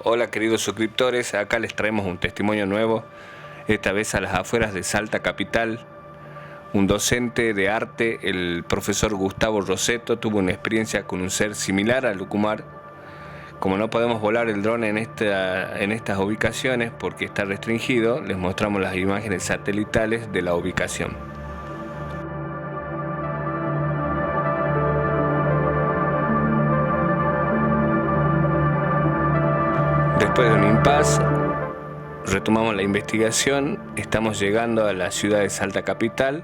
Hola queridos suscriptores, acá les traemos un testimonio nuevo, esta vez a las afueras de Salta Capital. Un docente de arte, el profesor Gustavo Roseto, tuvo una experiencia con un ser similar al Lucumar. Como no podemos volar el dron en estas ubicaciones porque está restringido, les mostramos las imágenes satelitales de la ubicación. Después de un impasse, retomamos la investigación. Estamos llegando a la ciudad de Salta Capital,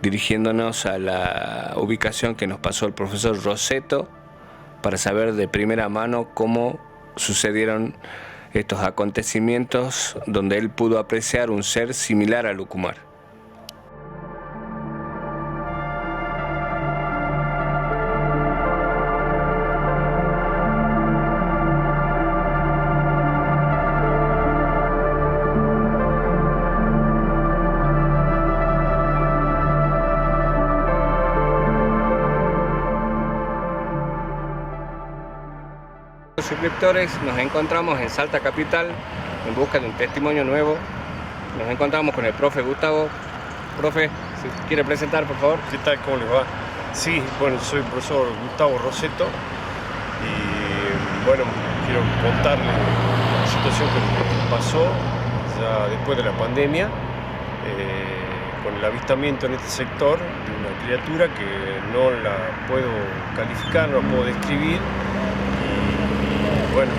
dirigiéndonos a la ubicación que nos pasó el profesor Roseto para saber de primera mano cómo sucedieron estos acontecimientos donde él pudo apreciar un ser similar al Lucumar. Suscriptores, nos encontramos en Salta Capital en busca de un testimonio nuevo. Nos encontramos con el profe Gustavo. Profe, si quiere presentar, por favor. ¿Qué tal? ¿Cómo les va? Sí, bueno, soy el profesor Gustavo Roseto y bueno, quiero contarles la situación que me pasó ya después de la pandemia, con el avistamiento en este sector de una criatura que no la puedo calificar, no la puedo describir. Bueno,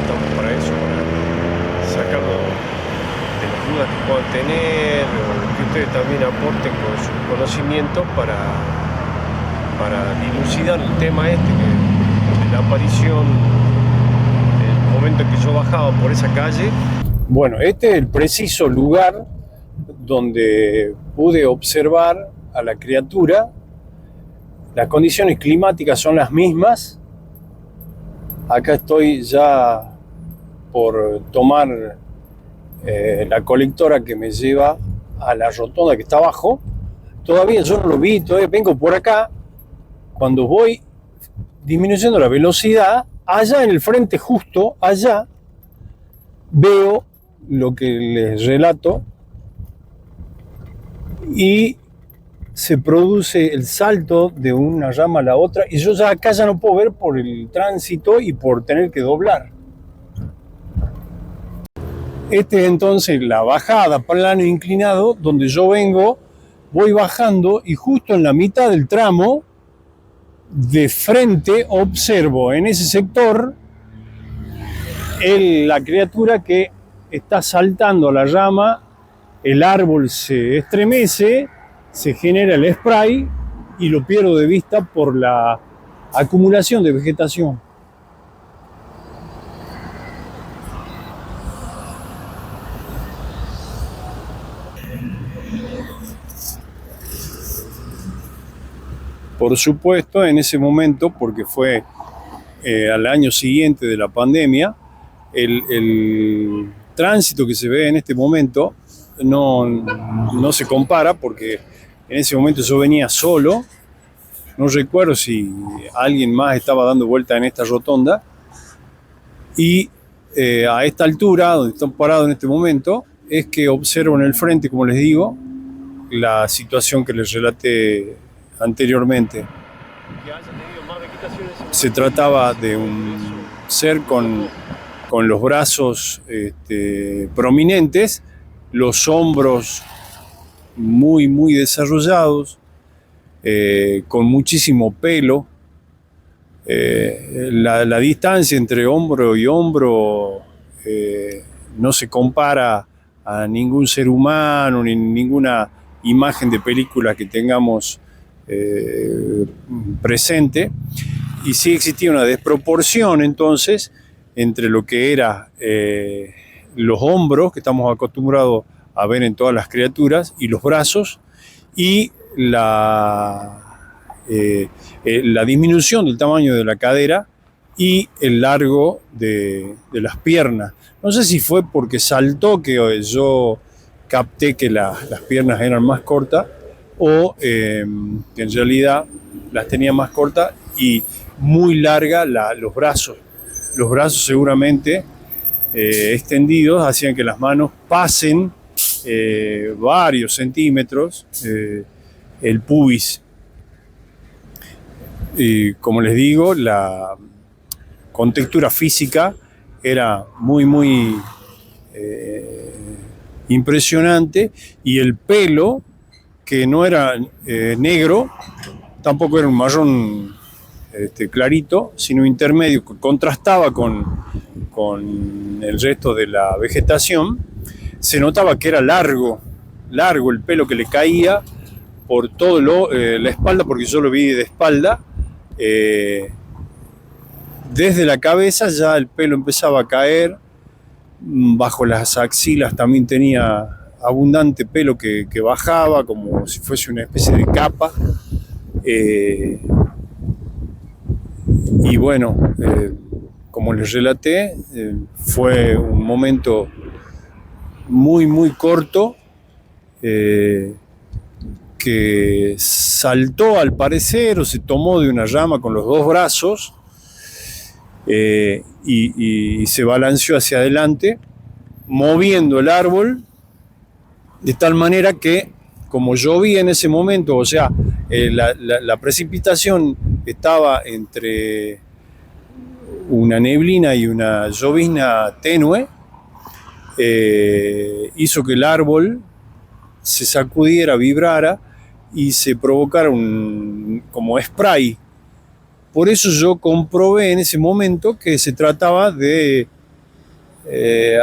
estamos para eso, para sacarlo de las dudas que puedan tener, o que ustedes también aporten con su conocimiento para dilucidar el tema este, de la aparición, el momento en que yo bajaba por esa calle. Bueno, este es el preciso lugar donde pude observar a la criatura. Las condiciones climáticas son las mismas. Acá estoy ya por tomar la colectora que me lleva a la rotonda que está abajo. Todavía yo no lo vi, todavía vengo por acá. Cuando voy disminuyendo la velocidad, allá en el frente, justo allá, veo lo que les relato y se produce el salto de una rama a la otra y yo ya acá ya no puedo ver por el tránsito y por tener que doblar. Este es entonces la bajada, plano inclinado, donde yo vengo, voy bajando y justo en la mitad del tramo, de frente, observo en ese sector la criatura que está saltando a la rama, el árbol se estremece, se genera el spray y lo pierdo de vista por la acumulación de vegetación. Por supuesto, en ese momento, porque fue al año siguiente de la pandemia, el tránsito que se ve en este momento no se compara, porque en ese momento yo venía solo, no recuerdo si alguien más estaba dando vuelta en esta rotonda, y a esta altura, donde estoy parado en este momento, es que observo en el frente, como les digo, la situación que les relaté anteriormente. Se trataba de un ser con los brazos prominentes, los hombros muy desarrollados, con muchísimo pelo. La distancia entre hombro y hombro no se compara a ningún ser humano ni ninguna imagen de película que tengamos presente, y sí existía una desproporción entonces entre lo que era los hombros, que estamos acostumbrados a ver en todas las criaturas, y los brazos, y la disminución del tamaño de la cadera y el largo de las piernas. No sé si fue porque saltó que yo capté que las piernas eran más cortas, o que en realidad las tenía más cortas y muy largas los brazos. los brazos seguramente extendidos hacían que las manos pasen varios centímetros el pubis. Y como les digo, la contextura física era muy impresionante, y el pelo, que no era negro, tampoco era un marrón clarito, sino intermedio, que contrastaba con el resto de la vegetación. Se notaba que era largo el pelo que le caía por todo la espalda, porque yo lo vi de espalda. Desde la cabeza ya el pelo empezaba a caer, bajo las axilas también tenía abundante pelo que bajaba como si fuese una especie de capa. Y bueno, como les relaté, fue un momento muy corto, que saltó al parecer, o se tomó de una rama con los dos brazos, y se balanceó hacia adelante, moviendo el árbol de tal manera que, como llovía en ese momento, o sea, la precipitación estaba entre una neblina y una llovizna tenue, hizo que el árbol se sacudiera, vibrara y se provocara como spray. Por eso yo comprobé en ese momento que se trataba de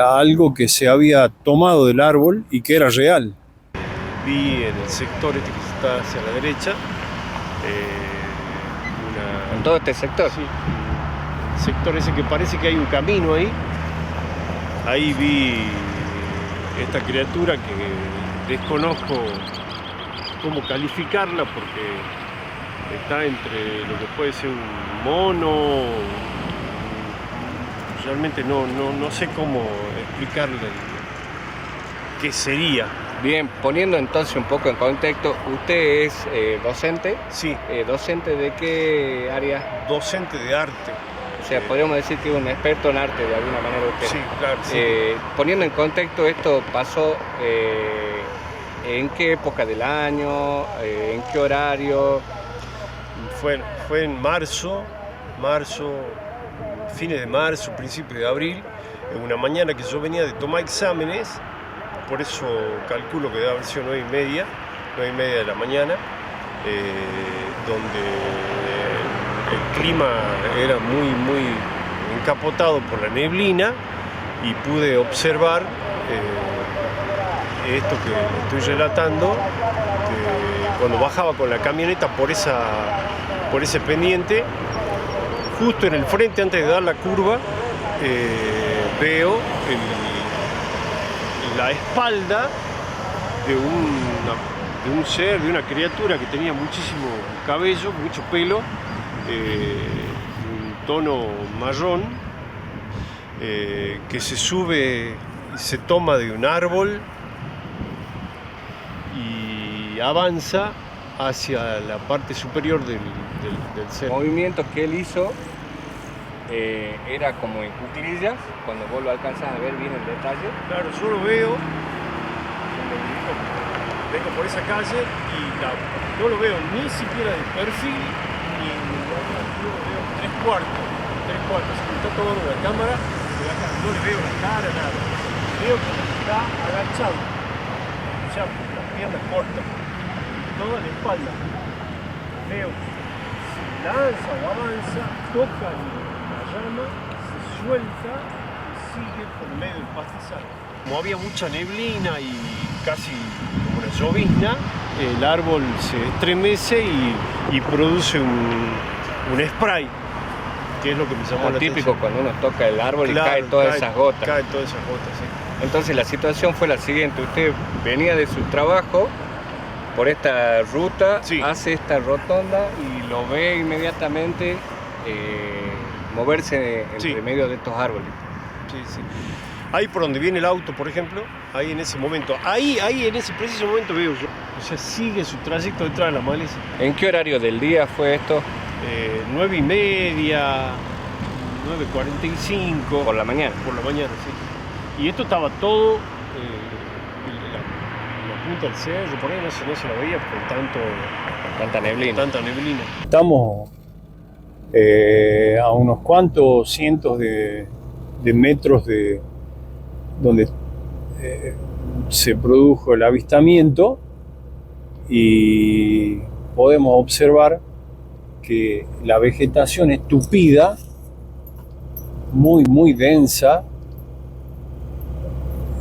algo que se había tomado del árbol y que era real. Vi en el sector este que está hacia la derecha, ¿En todo este sector? Sí, el sector ese que parece que hay un camino ahí. Ahí vi esta criatura que desconozco cómo calificarla, porque está entre lo que puede ser un mono. Realmente no sé cómo explicarle qué sería. Bien, poniendo entonces un poco en contexto, ¿usted es docente? Sí. ¿Docente de qué área? Docente de arte. O sea, podríamos decir que es un experto en arte de alguna manera usted. Sí, claro. Sí. Poniendo en contexto, ¿esto pasó en qué época del año? ¿En qué horario? Fue en marzo, fines de marzo, principios de abril, en una mañana que yo venía de tomar exámenes, por eso calculo que debe haber sido 9:30 de la mañana, donde el clima era muy encapotado por la neblina, y pude observar esto que estoy relatando, que cuando bajaba con la camioneta por ese pendiente, justo en el frente, antes de dar la curva, veo la espalda de un ser, de una criatura que tenía muchísimo cabello, mucho pelo, un tono marrón, que se sube y se toma de un árbol y avanza hacia la parte superior del ser. El movimiento que él hizo era como en cuclillas, cuando vos lo alcanzas a ver bien el detalle. Claro, yo lo veo, vengo por esa calle y no lo veo ni siquiera de perfil, ni yo lo veo tres cuartos, se me está tomando la cámara, no le veo la cara, nada. Veo que está agachado, o sea, las piernas cortas, toda la espalda. Veo que se lanza o avanza, toca la llama, se suelta y sigue por medio del pastizal. Como había mucha neblina y casi como una llovizna, el árbol se estremece y produce un spray, que es lo que me llamó la atención. Típico cuando uno toca el árbol, claro, y caen todas esas gotas. Caen todas esas gotas, sí. Entonces la situación fue la siguiente: usted venía de su trabajo por esta ruta, sí, hace esta rotonda y lo ve inmediatamente moverse entre, sí, medio de estos árboles. Sí, sí. Ahí por donde viene el auto, por ejemplo, ahí en ese momento, ahí en ese preciso momento veo yo. O sea, sigue su trayecto detrás de la maleza. ¿En qué horario del día fue esto? 9:30, 9:45. Por la mañana. Por la mañana, sí. Y esto estaba todo, la punta del cerro, por ahí no se la veía por Tanta neblina. tanta neblina. Estamos a unos cuantos cientos de metros de donde se produjo el avistamiento y podemos observar que la vegetación es tupida, muy muy densa,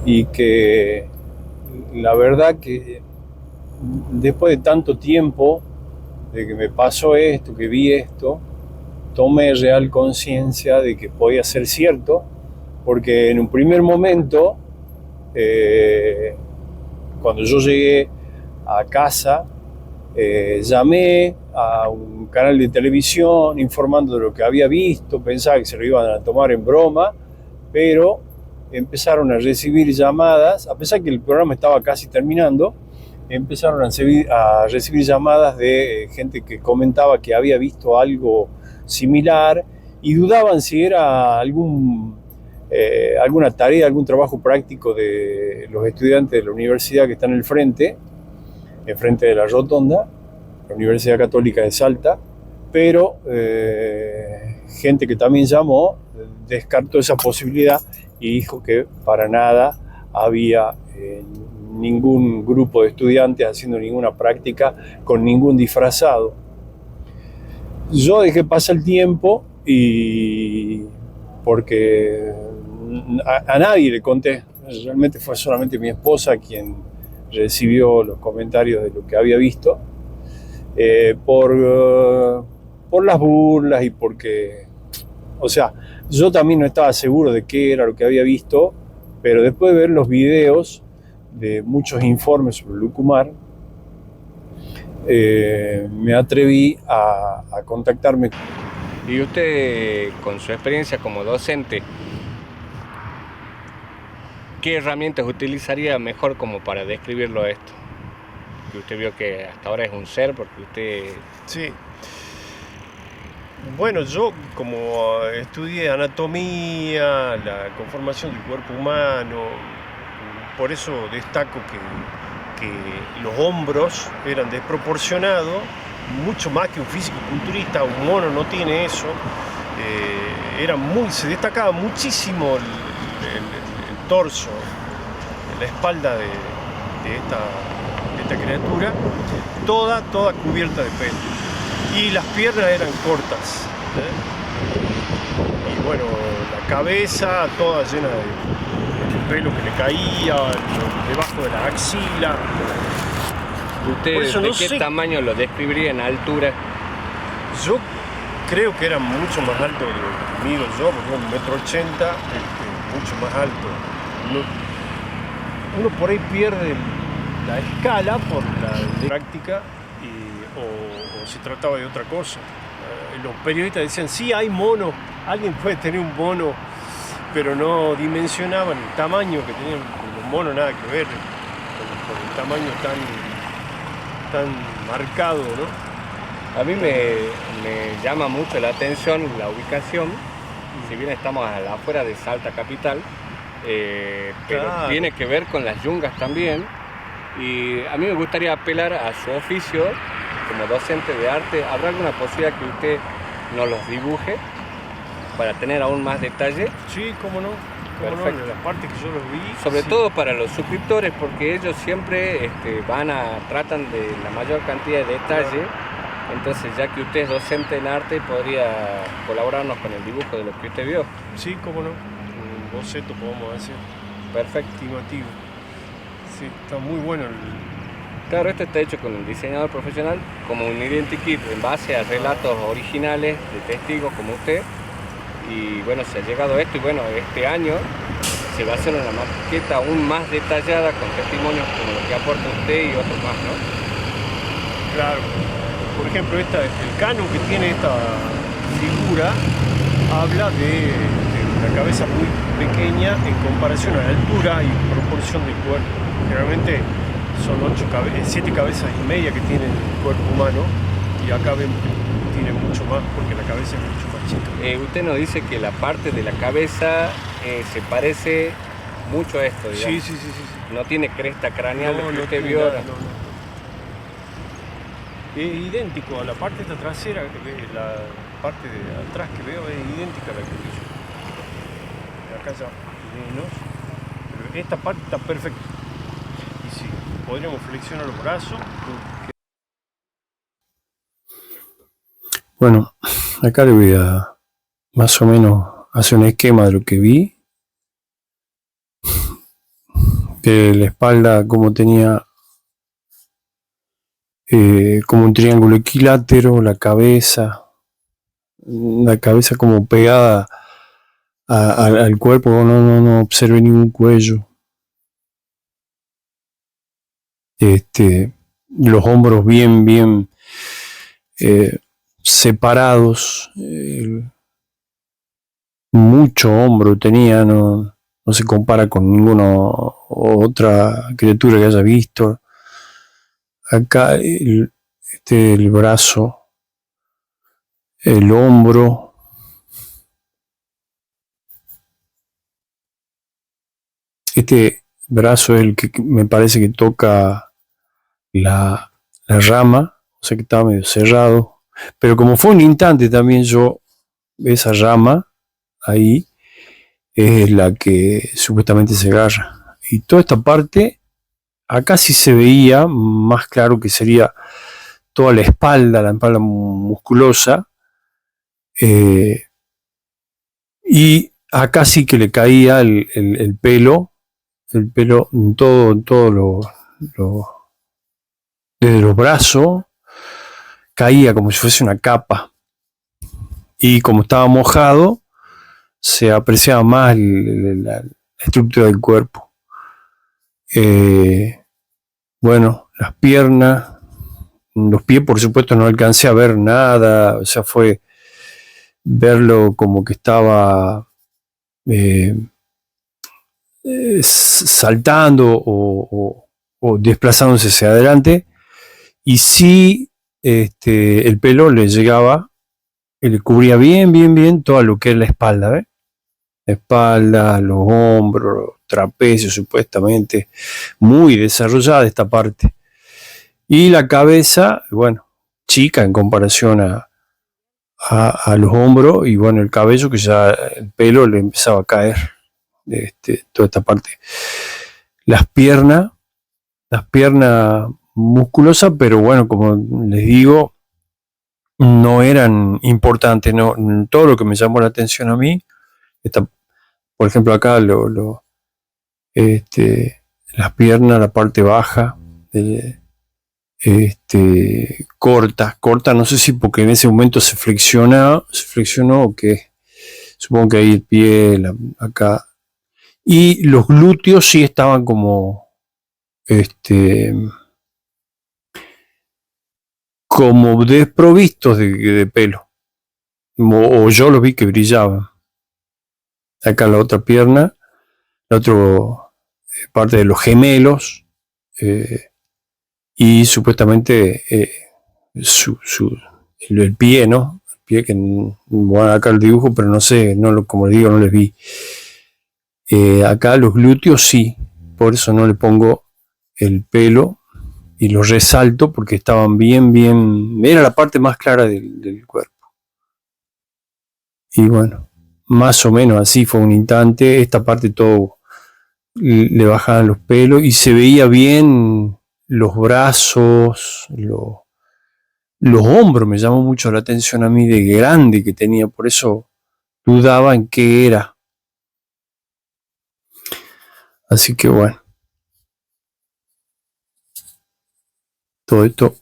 y que la verdad que después de tanto tiempo de que me pasó esto, que vi esto, tomé real conciencia de que podía ser cierto, porque en un primer momento, cuando yo llegué a casa, llamé a un canal de televisión informando de lo que había visto, pensaba que se lo iban a tomar en broma, pero empezaron a recibir llamadas, a pesar que el programa estaba casi terminando, empezaron a recibir llamadas de gente que comentaba que había visto algo similar y dudaban si era alguna tarea, algún trabajo práctico de los estudiantes de la universidad que está en el frente, enfrente de la rotonda, la Universidad Católica de Salta, pero gente que también llamó descartó esa posibilidad y dijo que para nada había ningún grupo de estudiantes haciendo ninguna práctica con ningún disfrazado. Yo dejé pasar el tiempo y porque a nadie le conté, realmente fue solamente mi esposa quien recibió los comentarios de lo que había visto, por las burlas y porque, o sea, yo también no estaba seguro de qué era lo que había visto, pero después de ver los videos de muchos informes sobre Lucumar, me atreví a contactarme. Y usted, con su experiencia como docente, ¿qué herramientas utilizaría mejor como para describirlo esto? Que usted vio que hasta ahora es un ser, porque usted... Sí. Bueno, yo como estudié anatomía, la conformación del cuerpo humano, por eso destaco que los hombros eran desproporcionados, mucho más que un físico-culturista. Un mono no tiene eso. Se destacaba muchísimo el torso, la espalda de esta criatura, toda cubierta de pelo. Y las piernas eran cortas, y bueno, la cabeza toda llena de pelo que le caía debajo de la axila. ¿Usted de qué tamaño lo describiría en altura? Yo creo que era mucho más alto de lo que mido yo, porque 1,80 m, mucho más alto. Uno por ahí pierde la escala por la práctica o se trataba de otra cosa. Los periodistas decían, sí, hay monos, alguien puede tener un mono, pero no dimensionaban el tamaño que tenían los monos, nada que ver con el tamaño tan marcado, ¿no? A mí me llama mucho la atención la ubicación, si bien estamos afuera de Salta capital, pero Claro. Tiene que ver con las yungas también, y a mí me gustaría apelar a su oficio como docente de arte. ¿Habrá alguna posibilidad que usted nos los dibuje para tener aún más detalle? Sí, cómo no. Perfecto. En la parte que yo los vi. Sobre sí. todo para los suscriptores, porque ellos siempre tratan de la mayor cantidad de detalle. Entonces, ya que usted es docente en arte, podría colaborarnos con el dibujo de lo que usted vio. Sí, cómo no. Un boceto podemos hacer. Perfecto. Estimativo. Sí, está muy bueno Claro, esto está hecho con un diseñador profesional, como un identikit en base a relatos originales de testigos como usted. Y bueno, se ha llegado a esto, y bueno, este año se va a hacer una maqueta aún más detallada con testimonios como lo que aporta usted y otros más, ¿no? Claro. Por ejemplo, el canon que tiene esta figura habla de una cabeza muy pequeña en comparación a la altura y proporción del cuerpo. Generalmente son 7 cabezas y media que tiene el cuerpo humano, y acá vemos tiene mucho más, porque la cabeza es mucho más chica. Usted nos dice que la parte de la cabeza se parece mucho a esto, digamos. Sí. No tiene cresta craneal, No, que no usted tiene vio. nada, no. Es idéntico a la parte esta trasera, la parte de atrás que veo es idéntica a la que vi yo. Acá ya menos, pero esta parte está perfecta. Y si podríamos flexionar los brazos. Bueno, acá le voy a más o menos hacer un esquema de lo que vi. Que la espalda como tenía como un triángulo equilátero, la cabeza como pegada al cuerpo, no observé ningún cuello. Los hombros bien separados, mucho hombro tenía, no se compara con ninguna otra criatura que haya visto. Acá el brazo, el hombro, este brazo es el que me parece que toca la rama, o sea que estaba medio cerrado, pero como fue un instante también esa rama ahí es la que supuestamente se agarra. Y toda esta parte, acá sí se veía más claro que sería toda la espalda musculosa, y acá sí que le caía el pelo en todo desde los brazos, caía como si fuese una capa. Y como estaba mojado, se apreciaba más la estructura del cuerpo. Bueno, las piernas, los pies por supuesto no alcancé a ver nada, o sea, fue verlo como que estaba saltando o desplazándose hacia adelante, y sí el pelo le llegaba y le cubría bien todo lo que es la espalda, ¿ves? La espalda, los hombros, los trapecios supuestamente, muy desarrollada esta parte. Y la cabeza, bueno, chica en comparación a los hombros, y bueno, el cabello que ya el pelo le empezaba a caer, toda esta parte. Las piernas musculosas, pero bueno, como les digo, no eran importantes, no, todo lo que me llamó la atención a mí, por ejemplo acá las piernas, la parte baja, corta, no sé si porque en ese momento se flexionó o qué, supongo que ahí el pie, acá, y los glúteos sí estaban como como desprovistos de pelo, o yo los vi que brillaban. Acá la otra pierna, la otra parte de los gemelos, y supuestamente el pie, ¿no? El pie que, bueno, acá el dibujo, pero no sé, como digo, no les vi. Acá los glúteos sí, por eso no le pongo el pelo y los resalto porque estaban bien, era la parte más clara del cuerpo. Y bueno, más o menos así fue un instante, esta parte todo le bajaban los pelos y se veía bien los brazos, los hombros, me llamó mucho la atención a mí de grande que tenía, por eso dudaba en qué era. Así que bueno, todo esto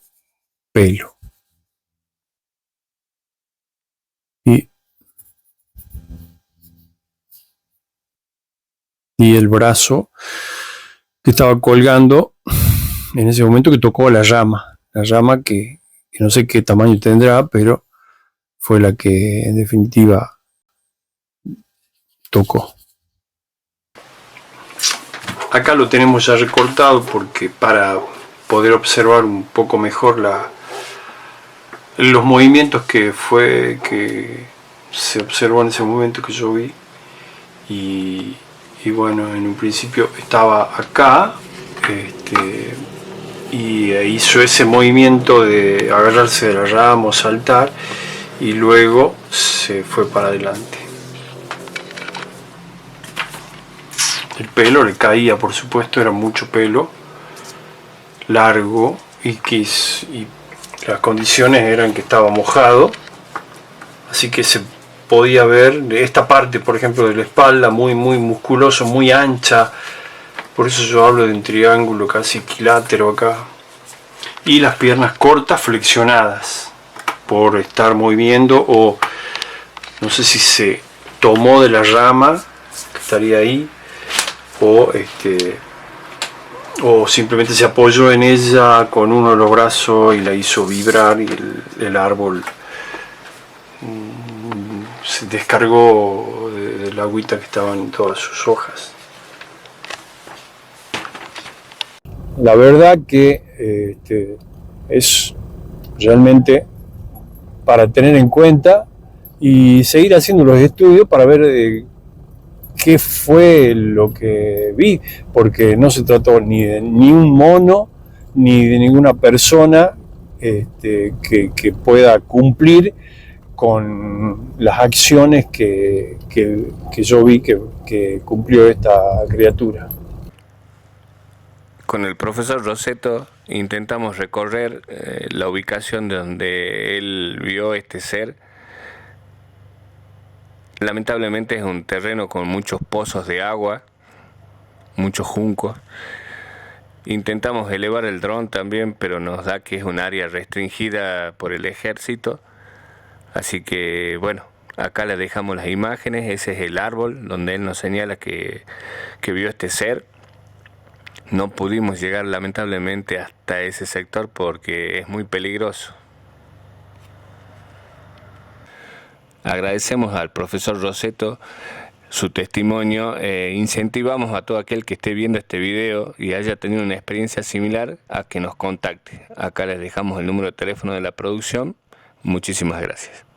pelo. Y el brazo que estaba colgando en ese momento que tocó la rama que no sé qué tamaño tendrá, pero fue la que en definitiva tocó. Acá lo tenemos ya recortado porque para poder observar un poco mejor los movimientos que se observó en ese momento que yo vi. Y bueno, en un principio estaba acá, y hizo ese movimiento de agarrarse de la rama o saltar, y luego se fue para adelante. El pelo le caía, por supuesto, era mucho pelo, largo, y las condiciones eran que estaba mojado, así que se podía ver esta parte, por ejemplo, de la espalda muy musculoso, muy ancha, por eso yo hablo de un triángulo casi equilátero acá, y las piernas cortas, flexionadas, por estar moviendo, o no sé si se tomó de la rama que estaría ahí, o simplemente se apoyó en ella con uno de los brazos y la hizo vibrar, y el árbol se descargó del agüita que estaban en todas sus hojas. La verdad que es realmente para tener en cuenta y seguir haciendo los estudios para ver qué fue lo que vi, porque no se trató ni de ni un mono ni de ninguna persona que pueda cumplir con las acciones que yo vi que cumplió esta criatura. Con el profesor Rossetto intentamos recorrer la ubicación de donde él vio este ser. Lamentablemente es un terreno con muchos pozos de agua, muchos juncos. Intentamos elevar el dron también, pero nos da que es un área restringida por el ejército. Así que bueno, acá le dejamos las imágenes. Ese es el árbol donde él nos señala que vio este ser. No pudimos llegar lamentablemente hasta ese sector porque es muy peligroso. Agradecemos al profesor Rossetto su testimonio. Incentivamos a todo aquel que esté viendo este video y haya tenido una experiencia similar a que nos contacte. Acá les dejamos el número de teléfono de la producción. Muchísimas gracias.